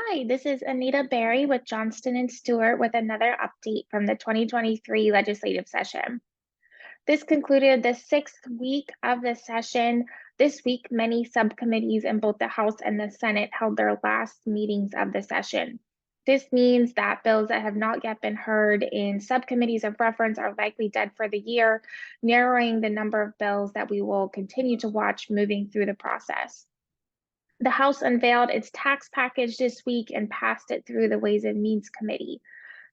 Hi, this is Anita Berry with Johnston and Stewart with another update from the 2023 legislative session. This concluded the sixth week of the session. This week, many subcommittees in both the House and the Senate held their last meetings of the session. This means that bills that have not yet been heard in subcommittees of reference are likely dead for the year, narrowing the number of bills that we will continue to watch moving through the process. The House unveiled its tax package this week and passed it through the Ways and Means Committee.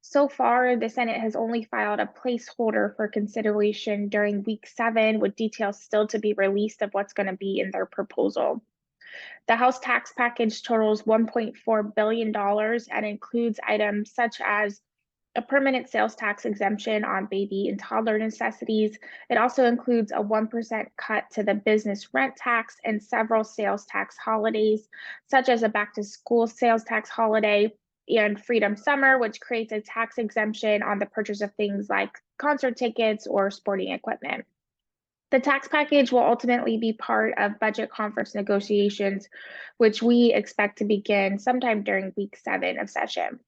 So far, the Senate has only filed a placeholder for consideration during week 7, with details still to be released of what's going to be in their proposal. The House tax package totals $1.4 billion and includes items such as a permanent sales tax exemption on baby and toddler necessities. It also includes a 1% cut to the business rent tax and several sales tax holidays, such as a back to school sales tax holiday and Freedom Summer, which creates a tax exemption on the purchase of things like concert tickets or sporting equipment. The tax package will ultimately be part of budget conference negotiations, which we expect to begin sometime during week 7 of session.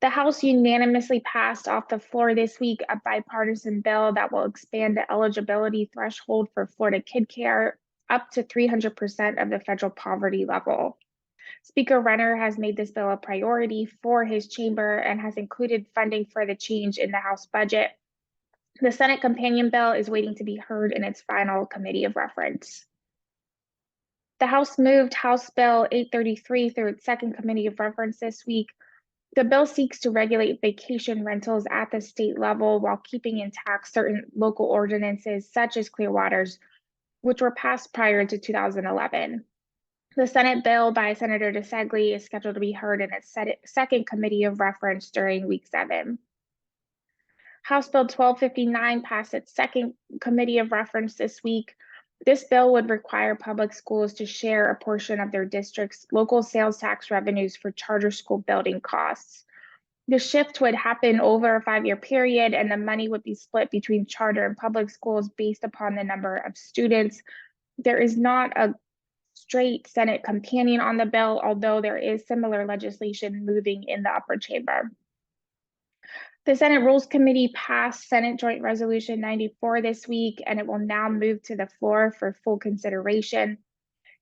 The House unanimously passed off the floor this week a bipartisan bill that will expand the eligibility threshold for Florida Kid Care up to 300% of the federal poverty level. Speaker Renner has made this bill a priority for his chamber and has included funding for the change in the House budget. The Senate companion bill is waiting to be heard in its final committee of reference. The House moved House Bill 833 through its second committee of reference this week. The bill seeks to regulate vacation rentals at the state level while keeping intact certain local ordinances, such as Clearwater's, which were passed prior to 2011. The Senate bill by Senator DeSegli is scheduled to be heard in its second committee of reference during week 7. House Bill 1259 passed its second committee of reference this week. This bill would require public schools to share a portion of their district's local sales tax revenues for charter school building costs. The shift would happen over a 5-year period, and the money would be split between charter and public schools based upon the number of students. There is not a straight Senate companion on the bill, although there is similar legislation moving in the upper chamber. The Senate Rules Committee passed Senate Joint Resolution 94 this week, and it will now move to the floor for full consideration.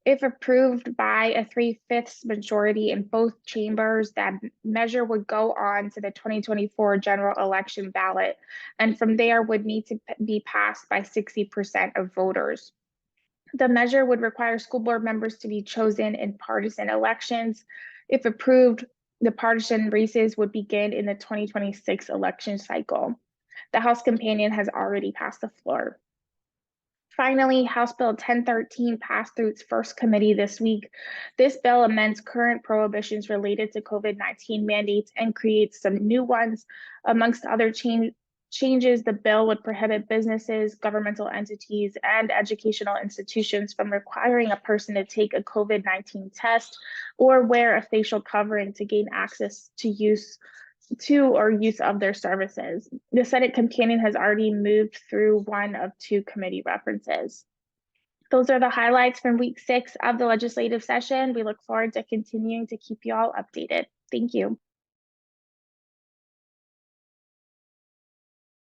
If approved by a 3/5 majority in both chambers, that measure would go on to the 2024 general election ballot, and from there would need to be passed by 60% of voters. The measure would require school board members to be chosen in partisan elections. If approved, the partisan races would begin in the 2026 election cycle. The House companion has already passed the floor. Finally, House Bill 1013 passed through its first committee this week. This bill amends current prohibitions related to COVID-19 mandates and creates some new ones. Amongst other changes, the bill would prohibit businesses, governmental entities, and educational institutions from requiring a person to take a COVID-19 test or wear a facial covering to gain access to use of their services. The Senate companion has already moved through one of 2 committee references. Those are the highlights from week 6 of the legislative session. We look forward to continuing to keep you all updated. Thank you.